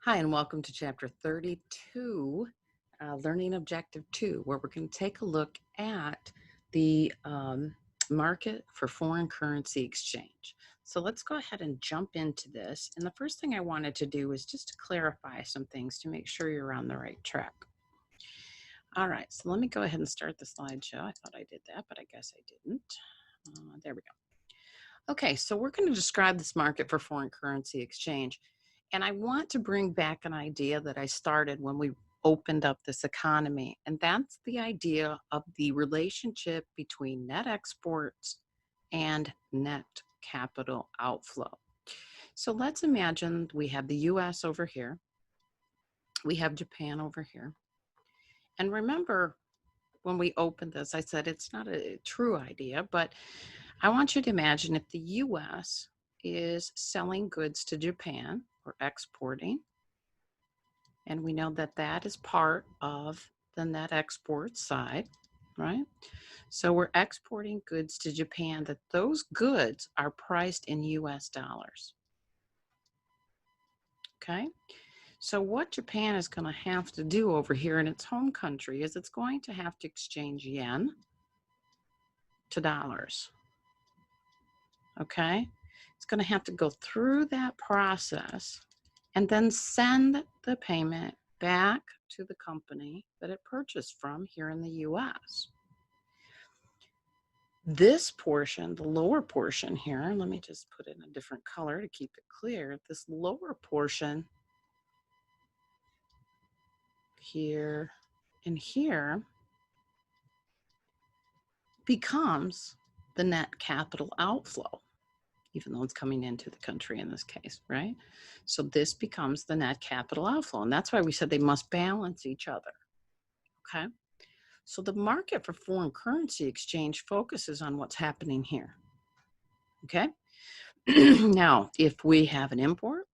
Hi, and welcome to Chapter 32, Learning Objective 2, where we're going to take a look at the market for foreign currency exchange. So let's go ahead and jump into this. And the first thing I wanted to do is just to clarify some things to make sure you're on the right track. All right, so let me go ahead and start the slideshow. I thought I did that, but I guess I didn't. There we go. Okay, so we're going to describe this market for foreign currency exchange. And I want to bring back an idea that I started when we opened up this economy, and that's the idea of the relationship between net exports and net capital outflow. So let's imagine we have the US over here, we have Japan over here. And remember, when we opened this, I said it's not a true idea, but I want you to imagine if the US is selling goods to Japan or exporting, and we know that that is part of the net export side, right? So we're exporting goods to Japan, that those goods are priced in US dollars. Okay? So what Japan is going to have to do over here in its home country is it's going to have to exchange yen to dollars. Okay? It's going to have to go through that process and then send the payment back to the company that it purchased from here in the US. This portion, the lower portion here, let me just put it in a different color to keep it clear. This lower portion here and here becomes the net capital outflow, even though it's coming into the country in this case, right? So this becomes the net capital outflow. And that's why we said they must balance each other, okay? So the market for foreign currency exchange focuses on what's happening here, okay? Now, if we have an import,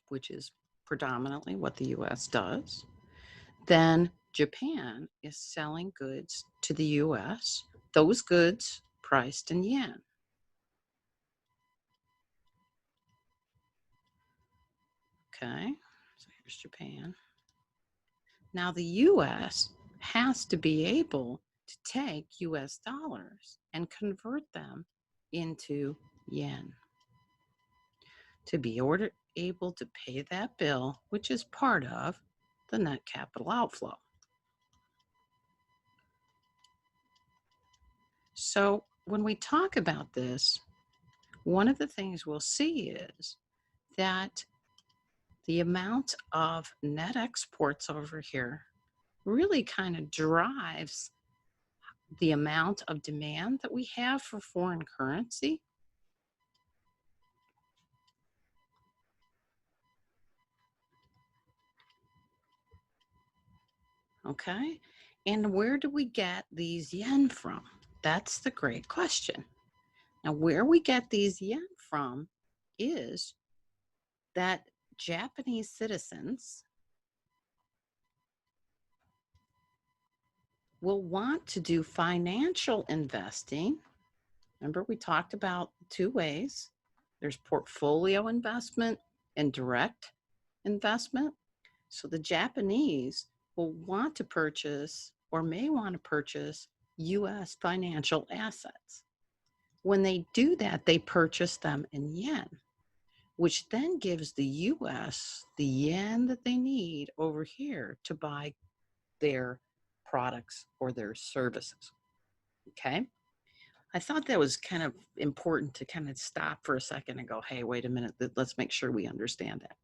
which is predominantly what the US does, then Japan is selling goods to the US, those goods priced in yen. Okay, so here's Japan. Now the US has to be able to take US dollars and convert them into yen to be able to pay that bill, which is part of the net capital outflow. So when we talk about this, one of the things we'll see is that the amount of net exports over here really kind of drives the amount of demand that we have for foreign currency. Okay, and where do we get these yen from? That's the great question. Now, where we get these yen from is that Japanese citizens will want to do financial investing. Remember, we talked about two ways. There's portfolio investment and direct investment. So the Japanese will want to purchase or may want to purchase US financial assets. When they do that, they purchase them in yen, which then gives the US the yen that they need over here to buy their products or their services. Okay. I thought that was kind of important to kind of stop for a second and go, hey, wait a minute, let's make sure we understand that.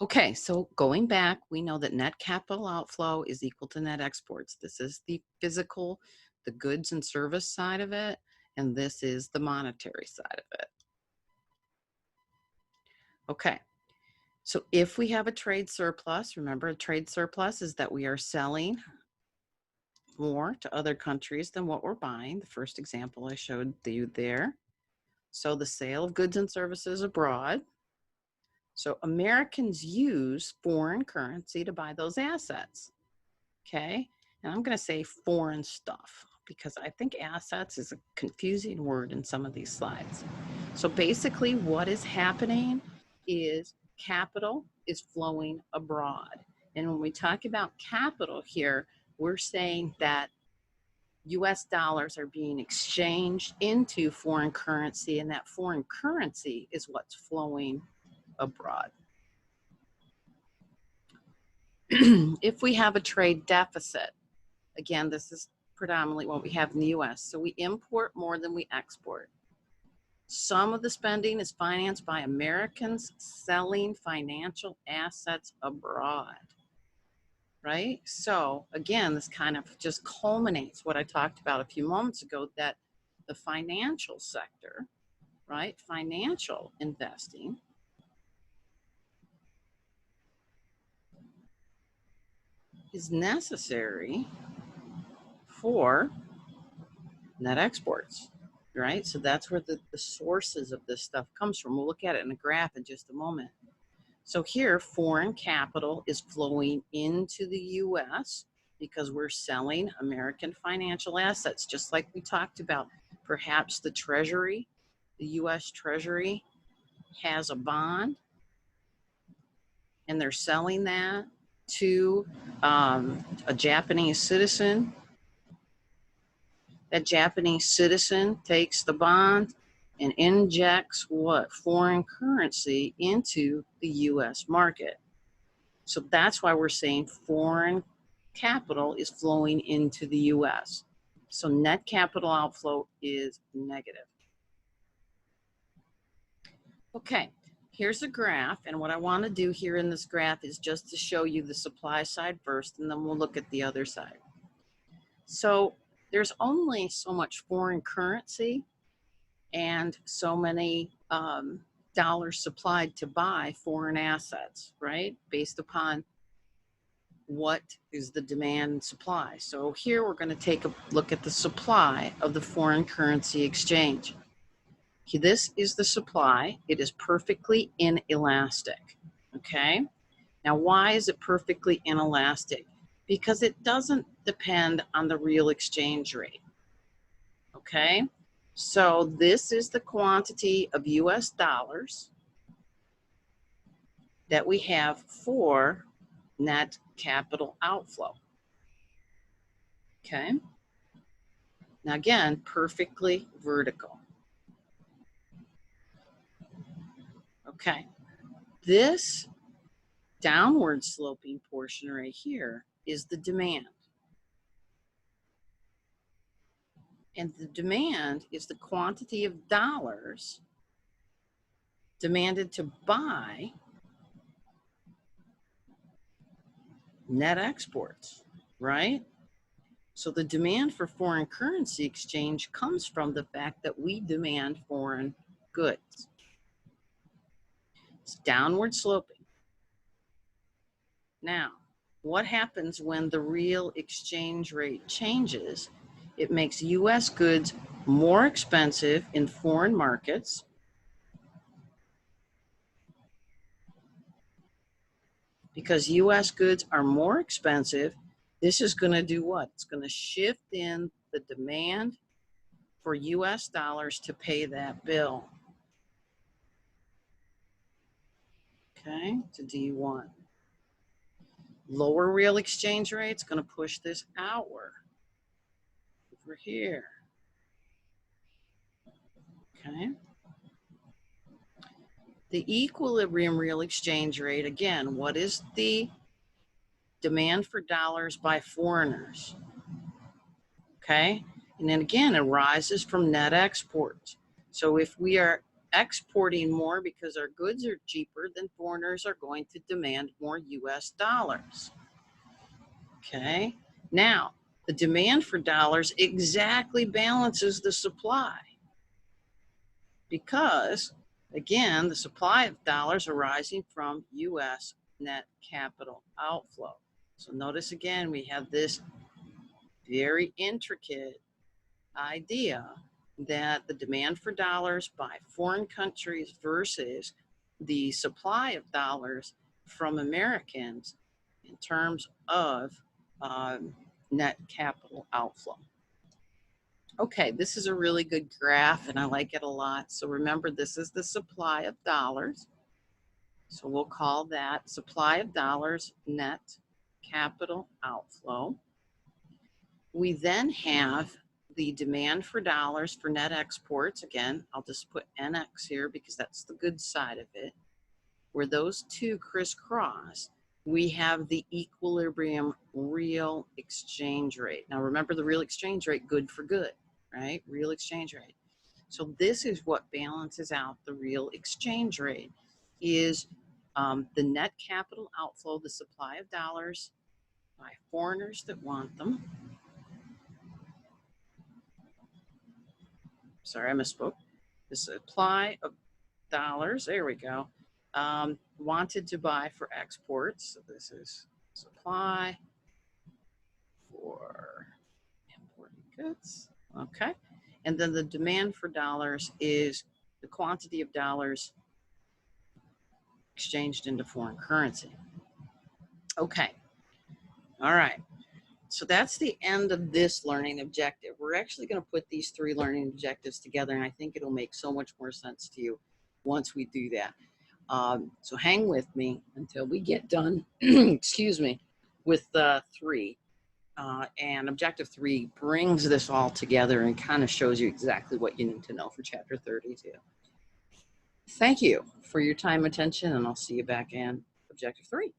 Okay, so going back, we know that net capital outflow is equal to net exports. This is the physical, the goods and service side of it, and this is the monetary side of it. Okay, so if we have a trade surplus, remember a trade surplus is that we are selling more to other countries than what we're buying. The first example I showed you there. So the sale of goods and services abroad. So Americans use foreign currency to buy those assets. Okay, and I'm going to say foreign stuff because I think assets is a confusing word in some of these slides. So basically what is happening is capital is flowing abroad. And when we talk about capital here, we're saying that US dollars are being exchanged into foreign currency, and that foreign currency is what's flowing abroad. If we have a trade deficit, again, this is predominantly what we have in the US. So we import more than we export. Some of the spending is financed by Americans selling financial assets abroad, right? So again, this kind of just culminates what I talked about a few moments ago, that the financial sector, right? Financial investing is necessary for net exports, right? So that's where the sources of this stuff comes from. We'll look at it in a graph in just a moment. So here, foreign capital is flowing into the US because we're selling American financial assets, just like we talked about. Perhaps the Treasury, the US Treasury has a bond, and they're selling that to a Japanese citizen. That Japanese citizen takes the bond and injects what? Foreign currency into the US market. So that's why we're saying foreign capital is flowing into the US. So net capital outflow is negative. Okay, here's a graph, and what I want to do here in this graph is just to show you the supply side first, and then we'll look at the other side. So there's only so much foreign currency and so many dollars supplied to buy foreign assets, right? Based upon what is the demand and supply. So here we're going to take a look at the supply of the foreign currency exchange. This is the supply. It is perfectly inelastic, okay? Now, why is it perfectly inelastic? Because it doesn't depend on the real exchange rate, okay? So this is the quantity of US dollars that we have for net capital outflow, okay? Now again, perfectly vertical. Okay, this downward sloping portion right here is the demand. And the demand is the quantity of dollars demanded to buy net exports, right? So the demand for foreign currency exchange comes from the fact that we demand foreign goods. It's downward sloping. Now, what happens when the real exchange rate changes? It makes US goods more expensive in foreign markets. Because US goods are more expensive, this is going to do what? It's going to shift in the demand for US dollars to pay that bill. Okay, to D1. Lower real exchange rate's going to push this outward over here. Okay. The equilibrium real exchange rate, again, what is the demand for dollars by foreigners? Okay. And then again, it rises from net exports. So if we are exporting more because our goods are cheaper, then foreigners are going to demand more US dollars. Okay. Now, the demand for dollars exactly balances the supply because, again, the supply of dollars arising from US net capital outflow. So notice again, we have this very intricate idea that the demand for dollars by foreign countries versus the supply of dollars from Americans in terms of net capital outflow. Okay, this is a really good graph and I like it a lot. So remember, this is the supply of dollars. So we'll call that supply of dollars net capital outflow. We then have the demand for dollars for net exports. Again, I'll just put NX here because that's the good side of it. Where those two crisscross, we have the equilibrium real exchange rate. Now remember the real exchange rate, good for good, right? Real exchange rate. So this is what balances out the real exchange rate is the net capital outflow, the supply of dollars by foreigners that want them. Sorry, I misspoke. The supply of dollars, there we go, wanted to buy for exports. So this is supply for imported goods. Okay. And then the demand for dollars is the quantity of dollars exchanged into foreign currency. Okay. All right. So that's the end of this learning objective. We're actually going to put these 3 learning objectives together, and I think it'll make so much more sense to you once we do that. So hang with me until we get done, excuse me, with 3. And objective 3 brings this all together and kind of shows you exactly what you need to know for chapter 32. Thank you for your time and attention, and I'll see you back in objective 3.